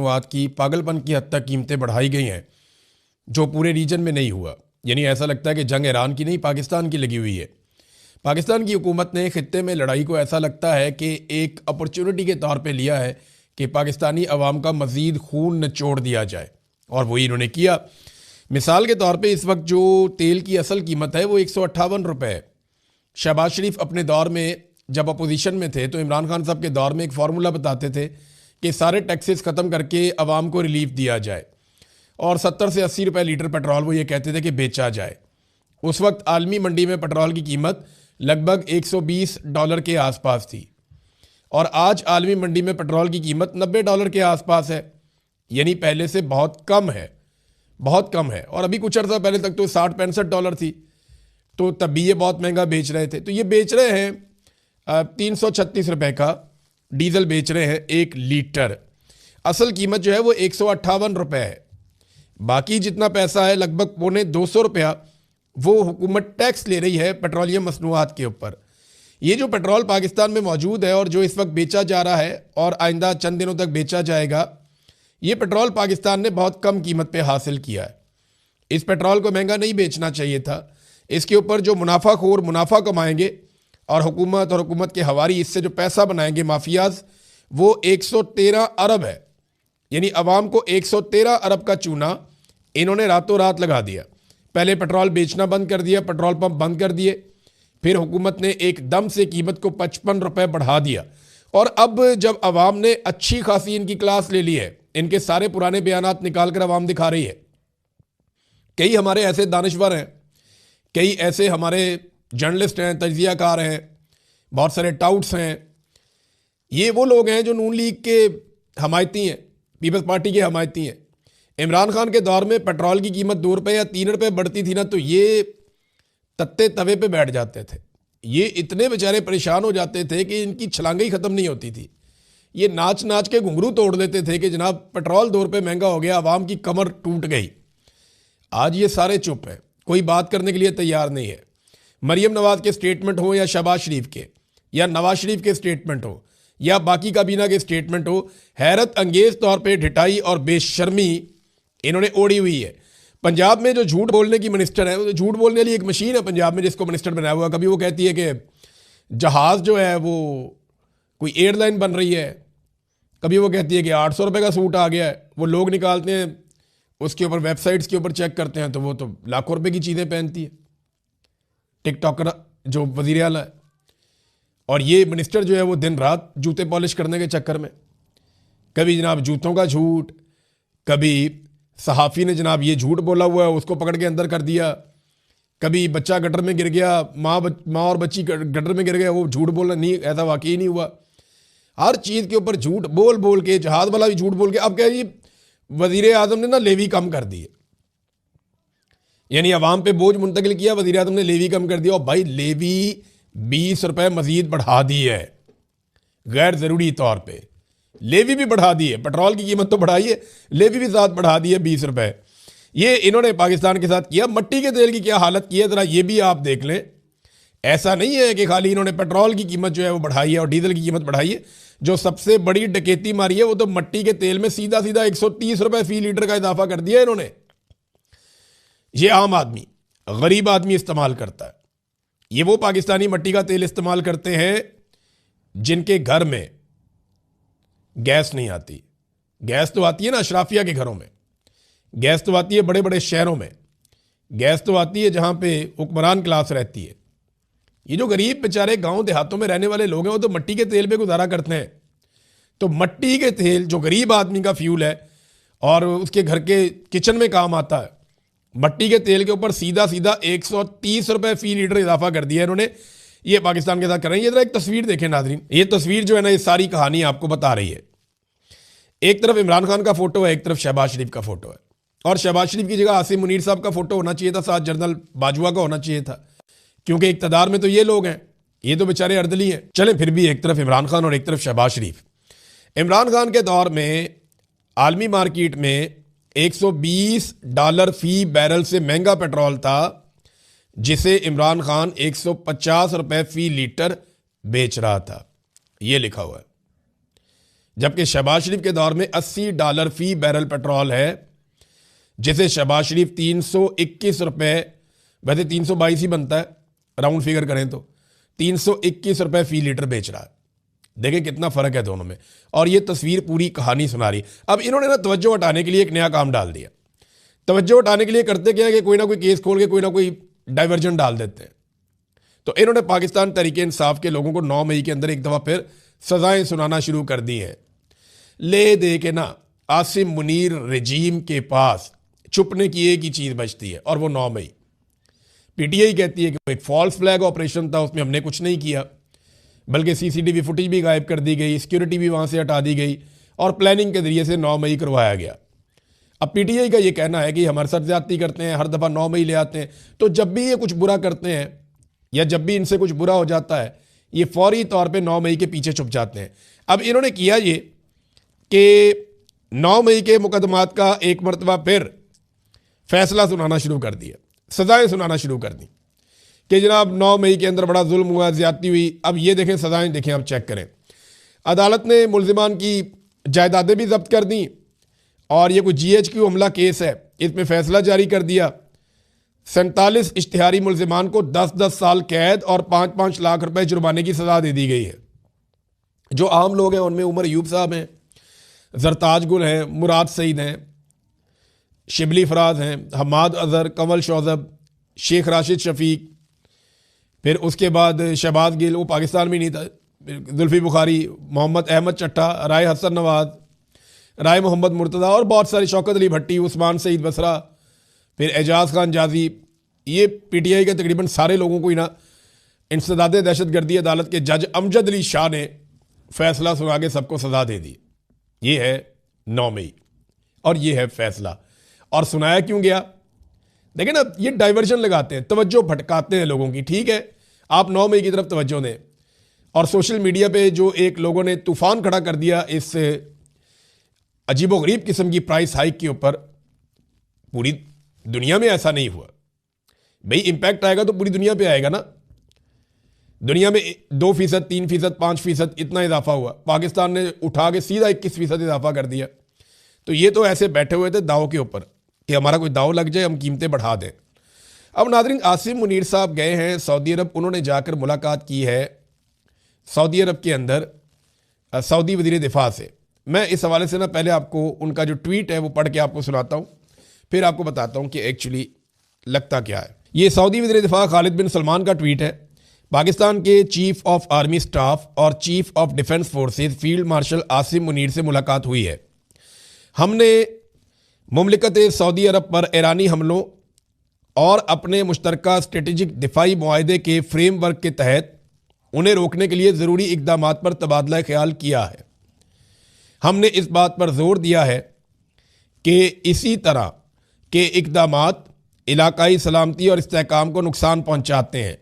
मसनूआत की पागलपन की हद तक कीमतें बढ़ाई गई हैं, जो पूरे रीजन में नहीं हुआ। यानी ऐसा लगता है कि जंग ईरान की नहीं, पाकिस्तान की लगी हुई है। पाकिस्तान की हुकूमत ने खित्ते में लड़ाई को ऐसा लगता है कि एक अपॉर्चुनिटी के तौर पे लिया है कि पाकिस्तानी अवाम का मज़ीद खून निचोड़ दिया जाए, और वही इन्होंने किया। मिसाल के तौर पे इस वक्त जो तेल की असल कीमत है वो 158 रुपये है। शहबाज शरीफ अपने दौर में जब अपोजिशन में थे तो इमरान खान साहब के दौर में एक फार्मूला बताते थे कि सारे टैक्सेस ख़त्म करके अवाम को रिलीफ दिया जाए, और 70 से 80 रुपये लीटर पेट्रोल वो ये कहते थे कि बेचा जाए। उस वक्त आलमी मंडी में पेट्रोल की कीमत लगभग $120 के आसपास थी, और आज आलमी मंडी में पेट्रोल की कीमत $90 के आसपास है। यानी पहले से बहुत कम है, बहुत कम है। और अभी कुछ अर्सा पहले तक तो $60-65 थी, तो तब भी ये बहुत महंगा बेच रहे थे। तो ये बेच रहे हैं 336 रुपये का डीजल बेच रहे हैं 1 लीटर। असल कीमत जो है वो 158 रुपये है। बाकी जितना पैसा है लगभग $250 वो हुकूमत टैक्स ले रही है पेट्रोलियम मसनूआत के ऊपर। ये जो पेट्रोल पाकिस्तान में मौजूद है और जो इस वक्त बेचा जा रहा है और आइंदा चंद दिनों तक बेचा जाएगा, ये पेट्रोल पाकिस्तान ने बहुत कम कीमत पे हासिल किया है। इस पेट्रोल को महंगा नहीं बेचना चाहिए था। इसके ऊपर जो मुनाफाखोर मुनाफा कमाएंगे और हुकूमत के हवारी इससे जो पैसा बनाएंगे माफियाज, वो 113 अरब है। यानी अवाम को 113 अरब का चूना इन्होंने रातों रात लगा दिया। पहले पेट्रोल बेचना बंद कर दिया, पेट्रोल पंप बंद कर दिए, फिर हुकूमत ने एकदम से कीमत को 55 रुपये बढ़ा दिया। और अब जब अवाम ने अच्छी खासी इनकी क्लास ले ली है, इनके सारे पुराने बयानात निकाल कर अवाम दिखा रही है। कई हमारे ऐसे दानिश्वर हैं, कई ऐसे हमारे जर्नलिस्ट हैं, तज्जियाकार हैं, बहुत सारे टाउट्स हैं। ये वो लोग हैं जो नून लीग के हमायती हैं, पीपल्स पार्टी के हमायती हैं। इमरान खान के दौर में पेट्रोल की कीमत 2 रुपये या 3 रुपये बढ़ती थी ना, तो ये तत्ते तवे पे बैठ जाते थे। ये इतने बेचारे परेशान हो जाते थे कि इनकी छलांगे ही ख़त्म नहीं होती थी। ये नाच नाच के घुंघरू तोड़ देते थे कि जनाब पेट्रोल 2 रुपये महंगा हो गया, आवाम की कमर टूट गई। आज ये सारे चुप हैं, कोई बात करने के लिए तैयार नहीं है। मरियम नवाज के स्टेटमेंट हो या शहबाज शरीफ के या नवाज शरीफ के स्टेटमेंट हो या बाकी काबीना के स्टेटमेंट हो, हैरत अंगेज तौर पे ढिठाई और बेशर्मी इन्होंने ओढ़ी हुई है। पंजाब में जो झूठ बोलने की मिनिस्टर है, वो झूठ बोलने वाली एक मशीन है पंजाब में जिसको मिनिस्टर बनाया हुआ। कभी वो कहती है कि जहाज़ जो है वो कोई एयरलाइन बन रही है, कभी वो कहती है कि 800 रुपये का सूट आ गया है। वो लोग निकालते हैं, उसके ऊपर वेबसाइट्स के ऊपर चेक करते हैं तो वो तो लाखों रुपए की चीज़ें पहनती है। टिकटॉकर जो वज़ीर आला है, और ये मिनिस्टर जो है वो दिन रात जूते पॉलिश करने के चक्कर में, कभी जनाब जूतों का झूठ, कभी सहाफ़ी ने जनाब ये झूठ बोला हुआ है उसको पकड़ के अंदर कर दिया, कभी बच्चा गटर में गिर गया, माँ और बच्ची गटर में गिर गया, वो झूठ बोलना नहीं, ऐसा वाकई नहीं हुआ। हर चीज़ के ऊपर झूठ बोल बोल के, जहाज़ वाला भी झूठ बोल के। अब क्या जी, वज़ीर आज़म ने ना लेवी कम कर दी है, यानी अवाम पे बोझ मुंतकिल किया, वज़ीर आज़म ने लेवी कम कर दिया। और भाई लेवी 20 रुपये मज़ीद बढ़ा दी है गैर ज़रूरी तौर पे, लेवी भी बढ़ा दी है। पेट्रोल की कीमत तो बढ़ाई है, लेवी भी साथ बढ़ा दी है 20 रुपये। ये इन्होंने पाकिस्तान के साथ किया। मट्टी के तेल की क्या हालत की है ज़रा ये भी आप देख लें। ऐसा नहीं है कि खाली इन्होंने पेट्रोल की कीमत जो है वो बढ़ाई है और डीजल की कीमत बढ़ाई है। जो सबसे बड़ी डकैती मारी है वो तो मट्टी के तेल में सीधा सीधा 130 रुपये फी लीटर का इजाफा कर दिया इन्होंने। ये आम आदमी, गरीब आदमी इस्तेमाल करता है। ये वो पाकिस्तानी मट्टी का तेल इस्तेमाल करते हैं जिनके घर में गैस नहीं आती। गैस तो आती है ना अशराफिया के घरों में, गैस तो आती है बड़े बड़े शहरों में, गैस तो आती है जहाँ पे हुक्मरान क्लास रहती है। ये जो गरीब बेचारे गांव देहातों में रहने वाले लोग हैं वो तो मट्टी के तेल पे गुजारा करते हैं। तो मट्टी के तेल जो गरीब आदमी का फ्यूल है और उसके घर के किचन में काम आता है, मट्टी के तेल के ऊपर सीधा सीधा 130 रुपये फी लीटर इजाफा कर दिया इन्होंने। ये पाकिस्तान के साथ कर रहे हैं। ये जरा एक तस्वीर देखें नाजरीन, ये तस्वीर जो है ना ये सारी कहानी आपको बता रही है। एक तरफ इमरान खान का फोटो है, एक तरफ शहबाज शरीफ का फोटो है, और शहबाज शरीफ की जगह आसिम मुनीर साहब का फोटो होना चाहिए था, साथ जनरल बाजवा का होना चाहिए था, क्योंकि इक्तदार में तो ये लोग हैं, ये तो बेचारे अर्दली हैं। चलें फिर भी एक तरफ इमरान खान और एक तरफ शहबाज शरीफ। इमरान खान के दौर में आलमी मार्केट में $120 फी बैरल से महंगा पेट्रोल था, जिसे इमरान खान 150 रुपये फी लीटर बेच रहा था। ये लिखा हुआ है। जबकि शहबाज शरीफ के दौर में $80 फी बैरल पेट्रोल है, जिसे शहबाज शरीफ 321 रुपये, वैसे 322 ही बनता है राउंड फिगर करें तो, 321 रुपये फी लीटर बेच रहा है। देखें कितना फ़र्क है दोनों में। और ये तस्वीर पूरी कहानी सुना रही। अब इन्होंने ना तवज्जो हटाने के लिए एक नया काम डाल दिया। तवज्जो हटाने के लिए करते क्या है कि कोई ना कोई केस खोल के कोई ना कोई डाइवर्जन डाल देते हैं। तो इन्होंने पाकिस्तान तहरीके इंसाफ के लोगों को 9 मई के अंदर एक दफ़ा फिर सज़ाएं सुनाना शुरू कर दी हैं। ले दे के ना आसिम मुनीर रजीम के पास छुपने की एक ही चीज़ बचती है, और वो 9 मई। पीटीआई कहती है कि एक फॉल्स फ्लैग ऑपरेशन था, उसमें हमने कुछ नहीं किया, बल्कि सीसीटीवी फुटेज भी गायब कर दी गई, सिक्योरिटी भी वहाँ से हटा दी गई, और प्लानिंग के जरिए से 9 मई करवाया गया। अब पीटीआई का ये कहना है कि हमारे साथ ज्यादती करते हैं, हर दफ़ा 9 मई ले आते हैं। तो जब भी ये कुछ बुरा करते हैं या जब भी इनसे कुछ बुरा हो जाता है, ये फौरी तौर पे 9 मई के पीछे छुप जाते हैं। अब इन्होंने किया ये कि 9 मई के मुकदमात का एक मरतबा फिर फैसला सुनाना शुरू कर दिया, सज़ाएँ सुनाना शुरू कर दी कि जनाब 9 मई के अंदर बड़ा जुल्म हुआ, ज्यादती हुई। अब ये देखें सज़ाएँ देखें, आप चेक करें। अदालत ने मुलजिमान की जायदादें भी जब्त कर दी, और ये कोई GHQ हमला केस है, इसमें फैसला जारी कर दिया। 47 इश्तिहारी मुलजिमान को 10-10 साल कैद और 5-5 लाख रुपए जुर्माने की सज़ा दे दी गई है। जो आम लोग हैं उनमें उमर अयूब साहब हैं, जरताज गुल हैं, मुराद सईद हैं, शिबली फराज हैं, हमाद अजहर, कंवल शौजब, शेख राशिद शफीक, फिर उसके बाद शहबाज गिल, वो पाकिस्तान में नहीं था, जुल्फी बुखारी, मोहम्मद अहमद चट्टा, राय हसन नवाज, राय मोहम्मद मुर्तज़ा, और बहुत सारे, शौकत अली भट्टी, उस्मान सईद बसरा, फिर एजाज खान जाजी। ये पीटीआई के तकरीबन सारे लोगों को ही ना इंसदाद दहशतगर्दी अदालत के जज अमजद अली शाह ने फैसला सुना के सबको सज़ा दे दी। ये है 9 मई और ये है फैसला। और सुनाया क्यों गया? देखें ना, ये डाइवर्जन लगाते हैं, तवज्जो भटकाते हैं लोगों की। ठीक है, आप 9 मई की तरफ तवज्जो दें, और सोशल मीडिया पे जो एक लोगों ने तूफान खड़ा कर दिया इस अजीबोगरीब किस्म की प्राइस हाइक के ऊपर, पूरी दुनिया में ऐसा नहीं हुआ भाई। इंपैक्ट आएगा तो पूरी दुनिया पे आएगा ना। दुनिया में 2%, 3%, 5% इतना इजाफा हुआ, पाकिस्तान ने उठा के सीधा 21% इजाफा कर दिया। तो ये तो ऐसे बैठे हुए थे दाव के ऊपर कि हमारा कोई दाव लग जाए, हम कीमतें बढ़ा दें। अब नाज़रीन, आसिम मुनीर साहब गए हैं सऊदी अरब, उन्होंने जाकर मुलाकात की है सऊदी अरब के अंदर सऊदी वज़ीर दिफा से। मैं इस हवाले से ना पहले आपको उनका जो ट्वीट है वो पढ़ के आपको सुनाता हूँ, फिर आपको बताता हूँ कि एक्चुअली लगता क्या है। ये सऊदी वज़ीर दिफा खालिद बिन सलमान का ट्वीट है। पाकिस्तान के चीफ ऑफ आर्मी स्टाफ और chief of defence forces field marshal Asim Munir से मुलाकात हुई है। हमने मुमलिकत सऊदी अरब पर ईरानी हमलों और अपने मुश्तरका स्ट्रेटेजिक दिफाई मुआहदे के फ्रेमवर्क के तहत उन्हें रोकने के लिए ज़रूरी इक़दाम पर तबादला ख्याल किया है। हमने इस बात पर जोर दिया है कि इसी तरह के इक़दाम इलाकाई सलामती और इस्तेहकाम को नुकसान पहुँचाते हैं,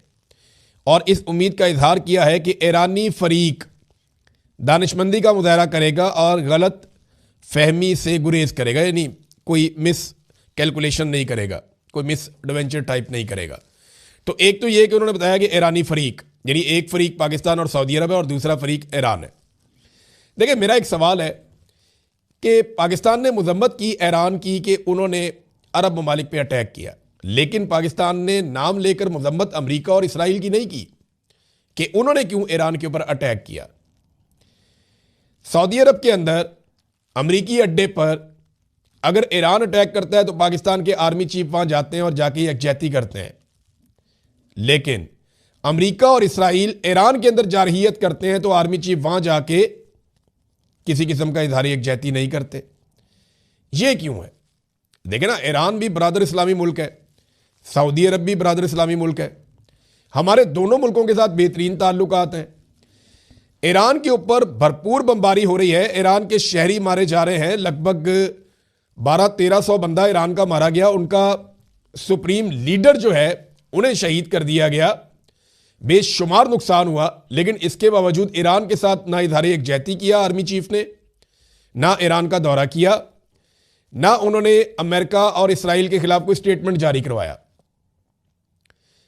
और इस उम्मीद का इजहार किया है कि ईरानी फरीक दानिशमंदी का मुजाहरा करेगा और गलत फहमी से गुरेज करेगा, यानी कोई मिस कैलकुलेशन नहीं करेगा, कोई मिस एडवेंचर टाइप नहीं करेगा। तो एक तो ये कि उन्होंने बताया कि ईरानी फरीक, यानी एक फरीक पाकिस्तान और सऊदी अरब है और दूसरा फरीक ईरान है। देखिए, मेरा एक सवाल है कि पाकिस्तान ने मजम्मत की ईरान की कि उन्होंने अरब ममालिक पे अटैक किया, लेकिन पाकिस्तान ने नाम लेकर मजम्मत अमेरिका और इसराइल की नहीं की कि उन्होंने क्यों ईरान के ऊपर अटैक किया। सऊदी अरब के अंदर अमेरिकी अड्डे पर अगर ईरान अटैक करता है तो पाकिस्तान के आर्मी चीफ वहां जाते हैं और जाके यकजहती करते हैं, लेकिन अमेरिका और इसराइल ईरान के अंदर जारहियत करते हैं तो आर्मी चीफ वहां जाके किसी किस्म का इजहार यकजहती नहीं करते। यह क्यों है? देखें ना, ईरान भी बरादर इस्लामी मुल्क है, सऊदी अरब भी बरादर इस्लामी मुल्क है, हमारे दोनों मुल्कों के साथ बेहतरीन ताल्लुकात हैं। ईरान के ऊपर भरपूर बमबारी हो रही है, ईरान के शहरी मारे जा रहे हैं, लगभग 1200-1300 बंदा ईरान का मारा गया, उनका सुप्रीम लीडर जो है उन्हें शहीद कर दिया गया, बेशुमार नुकसान हुआ। लेकिन इसके बावजूद ईरान के साथ ना इजहार यकजहती किया आर्मी चीफ ने, ना ईरान का दौरा किया, ना उन्होंने अमेरिका और इसराइल के खिलाफ कोई स्टेटमेंट जारी करवाया।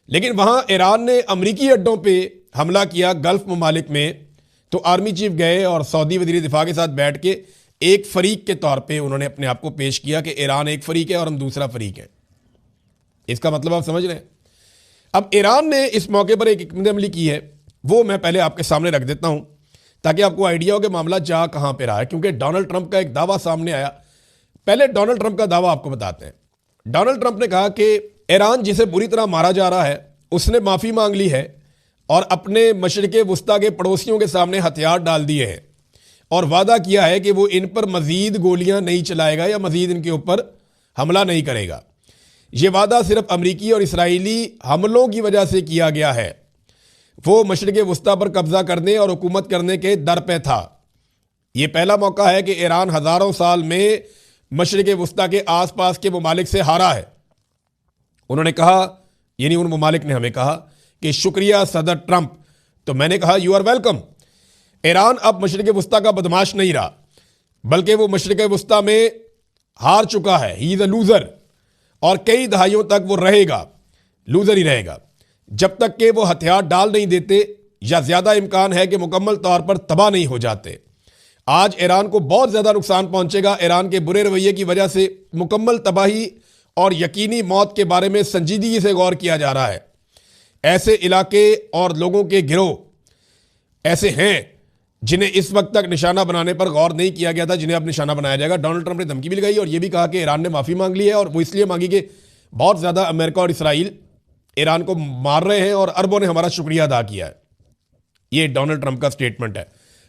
लेकिन वहां ईरान ने अमेरिकी अड्डों पे हमला किया गल्फ ममालिक में, तो आर्मी चीफ गए और सऊदी वजीर दिफा के साथ बैठ के एक फरीक के तौर पे उन्होंने अपने आप को पेश किया कि ईरान एक फरीक है और हम दूसरा फरीक है। इसका मतलब आप समझ रहे हैं। अब ईरान ने इस मौके पर एक हिकमत अमली की है, वो मैं पहले आपके सामने रख देता हूं ताकि आपको आइडिया हो कि मामला जा कहां पर रहा है। क्योंकि डोनाल्ड ट्रंप का एक दावा सामने आया। पहले डोनाल्ड ट्रंप का दावा आपको बताते हैं। डोनाल्ड ट्रंप ने कहा कि ईरान जिसे बुरी तरह मारा जा रहा है उसने माफी मांग ली है और अपने मशरिक़े वुस्ता के पड़ोसियों के सामने हथियार डाल दिए हैं और वादा किया है कि वो इन पर मजीद गोलियां नहीं चलाएगा या मजीद इनके ऊपर हमला नहीं करेगा। यह वादा सिर्फ अमरीकी और इसराइली हमलों की वजह से किया गया है। वो मशरिक़े वुस्ता पर कब्जा करने और हुकूमत करने के दर पे था। यह पहला मौका है कि ईरान हजारों साल में मशरिक़े वुस्ता के आसपास के ममालिक से हारा है। उन्होंने कहा, यानी उन ममालिक ने हमें कहा कि शुक्रिया सदर ट्रंप। तो मैंने कहा यू आर वेलकम। ईरान अब मशरिक़े वुस्ता का बदमाश नहीं रहा, बल्कि वो मशरिक़े वुस्ता में हार चुका है। ही इज़ अ लूज़र और कई दहाइयों तक वो रहेगा, लूज़र ही रहेगा जब तक कि वो हथियार डाल नहीं देते या ज़्यादा इम्कान है कि मुकम्मल तौर पर तबाह नहीं हो जाते। आज ईरान को बहुत ज़्यादा नुकसान पहुंचेगा। ईरान के बुरे रवैये की वजह से मुकम्मल तबाही और यकीनी मौत के बारे में संजीदगी से गौर किया जा रहा है। ऐसे इलाके और लोगों के गिरोह ऐसे हैं जिन्हें इस वक्त तक निशाना बनाने पर गौर नहीं किया गया था, जिन्हें अब निशाना बनाया जाएगा। डोनाल्ड ट्रंप ने धमकी भी लगाई और यह भी कहा कि ईरान ने माफ़ी मांग ली है और वो इसलिए मांगी कि बहुत ज़्यादा अमेरिका और इसराइल ईरान को मार रहे हैं और अरबों ने हमारा शुक्रिया अदा किया है। ये डोनाल्ड ट्रंप का स्टेटमेंट है।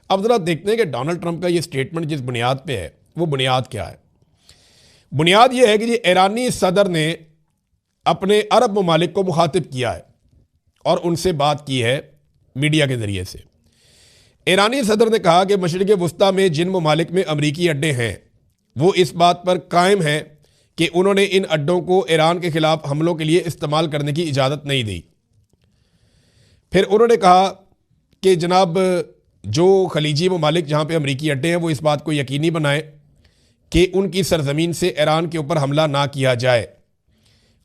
अब जरा देखते हैं कि डोनाल्ड ट्रंप का ये स्टेटमेंट जिस बुनियाद पे है वो बुनियाद क्या है। बुनियाद ये है कि ये ईरानी सदर ने अपने अरब ममालिक को मुखातिब किया है और उनसे बात की है मीडिया के जरिए से। ईरानी सदर ने कहा कि मशरिक़े वुस्ता में जिन ममालिक में अमरीकी अड्डे हैं वो इस बात पर कायम है कि उन्होंने इन अड्डों को ईरान के खिलाफ हमलों के लिए इस्तेमाल करने की इजाज़त नहीं दी। फिर उन्होंने कहा कि जनाब जो खलीजी ममालिक जहाँ पे अमरीकी अड्डे हैं वो इस बात को यकीनी बनाएं कि उनकी सरजमीन से ईरान के ऊपर हमला ना किया जाए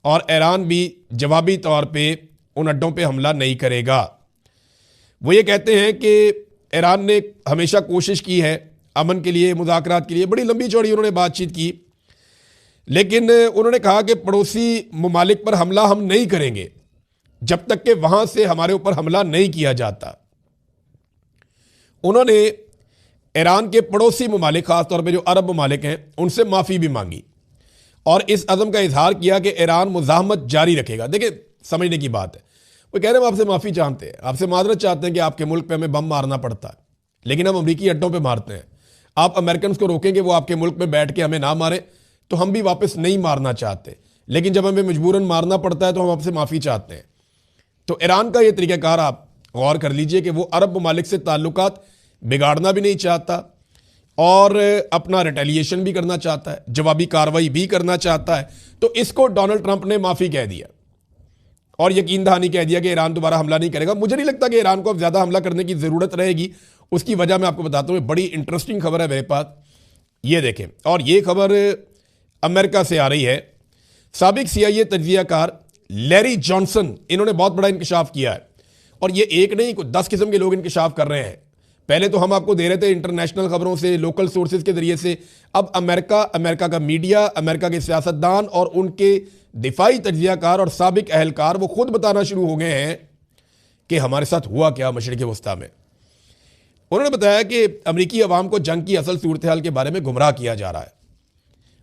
और ईरान भी जवाबी तौर पे उन अड्डों पे हमला नहीं करेगा। वो ये कहते हैं कि ईरान ने हमेशा कोशिश की है अमन के लिए, मुज़ाकरात के लिए। बड़ी लंबी चौड़ी उन्होंने बातचीत की, लेकिन उन्होंने कहा कि पड़ोसी ममालिक पर हमला हम नहीं करेंगे जब तक कि वहाँ से हमारे ऊपर हमला नहीं किया जाता। उन्होंने ईरान के पड़ोसी ममालिक, खासतौर पे जो अरब ममालिक हैं, उनसे माफ़ी भी मांगी और इस अज़म का इजहार किया कि ईरान मुज़ाहमत जारी रखेगा। देखिए, समझने की बात है। वो कह रहे हैं हम आपसे माफ़ी चाहते हैं, आपसे माजरत चाहते हैं कि आपके मुल्क पे हमें बम मारना पड़ता है, लेकिन हम अमरीकी अड्डों पे मारते हैं। आप अमेरिकन को रोकेंगे वो आपके मुल्क में बैठ के हमें ना मारे, तो हम भी वापस नहीं मारना चाहते, लेकिन जब हमें मजबूरन मारना पड़ता है तो हम आपसे माफ़ी चाहते हैं। तो ईरान का ये तरीक़ाकार आप गौर कर लीजिए कि वो अरब ममालिक से ताल्लुकात बिगाड़ना भी नहीं चाहता और अपना रिटेलिएशन भी करना चाहता है, जवाबी कार्रवाई भी करना चाहता है। तो इसको डोनाल्ड ट्रंप ने माफ़ी कह दिया और यकीन दहानी कह दिया कि ईरान दोबारा हमला नहीं करेगा। मुझे नहीं लगता कि ईरान को अब ज़्यादा हमला करने की ज़रूरत रहेगी। उसकी वजह मैं आपको बताता हूँ। बड़ी इंटरेस्टिंग खबर है मेरे पास, ये देखें। और ये खबर अमेरिका से आ रही है। साबिक CIA तज्जियाकार लैरी जॉनसन, इन्होंने बहुत बड़ा इंकशाफ किया है और ये एक नहीं, 10 किस्म के लोग इंकशाफ कर रहे हैं। पहले तो हम आपको दे रहे थे इंटरनेशनल खबरों से, लोकल सोर्सेज के जरिए से। अब अमेरिका का मीडिया, अमेरिका के सियासतदान और उनके दिफाई तज्जियाकार और साबिक अहलकार वो खुद बताना शुरू हो गए हैं कि हमारे साथ हुआ क्या मशरिक़े वुस्ता में। उन्होंने बताया कि अमरीकी अवाम को जंग की असल सूरत हाल के बारे में गुमराह किया जा रहा है।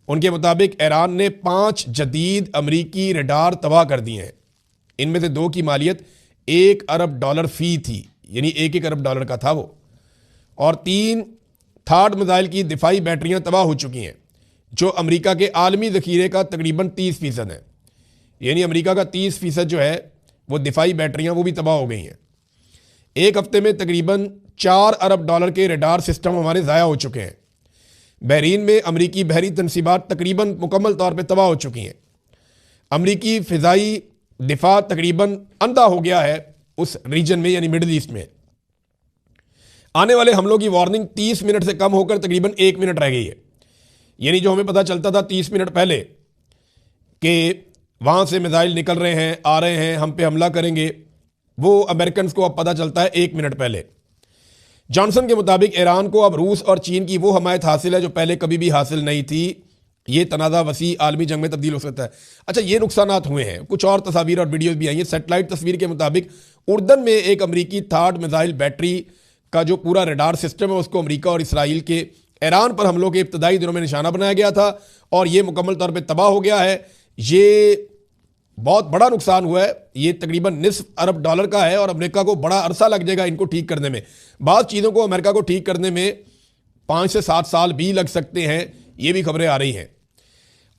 उनके मुताबिक ईरान ने 5 जदीद अमरीकी रडार तबाह कर दिए हैं। इनमें से 2 की मालियत $1 अरब फी थी, यानी $1 अरब का था वो, और 3 थार्ड मिसाइल की दिफाई बैटरियां तबाह हो चुकी हैं, जो अमेरिका के आलमी ज़ख़ीरे का तकरीबन 30% है। यानी अमेरिका का 30% जो है वो दिफाई बैटरियां वो भी तबाह हो गई हैं। एक हफ्ते में तकरीबन $4 अरब के रडार सिस्टम हमारे ज़ाया हो चुके हैं। बहरीन में अमरीकी बहरी तनसीबात तकरीबन मुकम्मल तौर पर तबाह हो चुकी हैं। अमरीकी फ़िज़ाई दिफा तकरीबन अंधा हो गया है उस रीजन में, यानी मिडल ईस्ट में। आने वाले हमलों की वार्निंग 30 मिनट से कम होकर तकरीबन 1 मिनट रह गई है। यानी जो हमें पता चलता था 30 मिनट पहले कि वहाँ से मिसाइल निकल रहे हैं, आ रहे हैं, हम पे हमला करेंगे, वो अमेरिकन को अब पता चलता है 1 मिनट पहले। जॉनसन के मुताबिक ईरान को अब रूस और चीन की वो हमायत हासिल है जो पहले कभी भी हासिल नहीं थी। ये तनाज़ा वसी आलमी जंग में तब्दील हो सकता है। अच्छा, ये नुकसानात हुए हैं। कुछ और तस्वीर और वीडियोज़ भी आई हैं। सेटेलाइट तस्वीर के मुताबिक उर्दन में एक अमरीकी थार्ड मिसाइल बैटरी का जो पूरा रडार सिस्टम है उसको अमरीका और इसराइल के ईरान पर हमलों के इब्तदाई दिनों में निशाना बनाया गया था और ये मुकम्मल तौर पर तबाह हो गया है। ये बहुत बड़ा नुकसान हुआ है। ये तकरीबन निस्फ अरब डॉलर का है और अमेरिका को बड़ा अरसा लग जाएगा इनको ठीक करने में। बाज़ चीज़ों को अमेरिका को ठीक करने में 5 से 7 साल भी लग सकते हैं, ये भी खबरें आ रही हैं।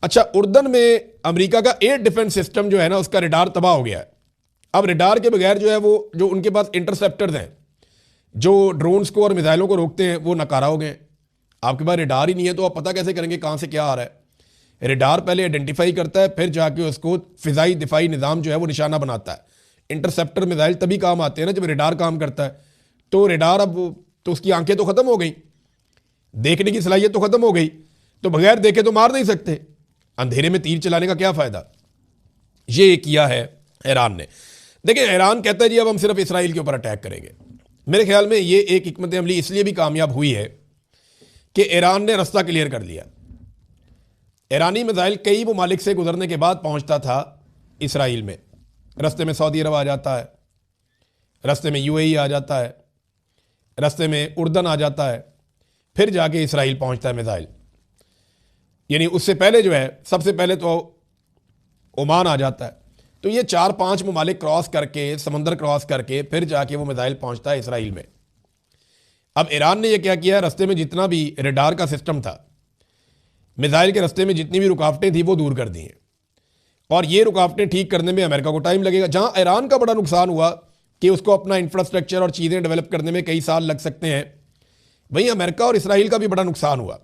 अच्छा, उर्दन में अमेरिका का एयर डिफेंस सिस्टम जो है ना उसका रडार तबाह हो गया है। अब रडार के बगैर जो है वो जो उनके पास इंटरसेप्टर्स हैं जो ड्रोन्स को और मिसाइलों को रोकते हैं वो नाकारा हो गए। आपके पास रडार ही नहीं है तो आप पता कैसे करेंगे कहाँ से क्या आ रहा है। रडार पहले आइडेंटिफाई करता है, फिर जाके उसको फिजाई दिफाई निज़ाम जो है वो निशाना बनाता है। इंटरसेप्टर मिसाइल तभी काम आते हैं ना जब रडार काम करता है। तो रडार अब तो उसकी आंखें तो ख़त्म हो गई, देखने की सलाहियत तो ख़त्म हो गई, तो बगैर देखे तो मार नहीं सकते। अंधेरे में तीर चलाने का क्या फ़ायदा। ये किया है ईरान ने। देखिए, ईरान कहता है जी अब हम सिर्फ इसराइल के ऊपर अटैक करेंगे। मेरे ख्याल में ये एक हिकमत अमली इसलिए भी कामयाब हुई है कि ईरान ने रास्ता क्लियर कर लिया। ईरानी मिसाइल कई ममालिक से गुजरने के बाद पहुंचता था इसराइल में। रास्ते में सऊदी अरब आ जाता है, रास्ते में यूएई आ जाता है, रास्ते में उर्दन आ जाता है, फिर जाके इसराइल पहुंचता है मिसाइल। यानी उससे पहले जो है सबसे पहले तो ओमान आ जाता है। तो ये 4-5 ममालिक क्रॉस करके, समंदर क्रॉस करके फिर जाके वो मिसाइल पहुंचता है इसराइल में। अब ईरान ने यह क्या किया, रास्ते में जितना भी रडार का सिस्टम था, मिसाइल के रास्ते में जितनी भी रुकावटें थी वो दूर कर दी हैं और ये रुकावटें ठीक करने में अमेरिका को टाइम लगेगा। जहां ईरान का बड़ा नुकसान हुआ कि उसको अपना इंफ्रास्ट्रक्चर और चीज़ें डेवलप करने में कई साल लग सकते हैं, वहीं अमेरिका और इसराइल का भी बड़ा नुकसान हुआ।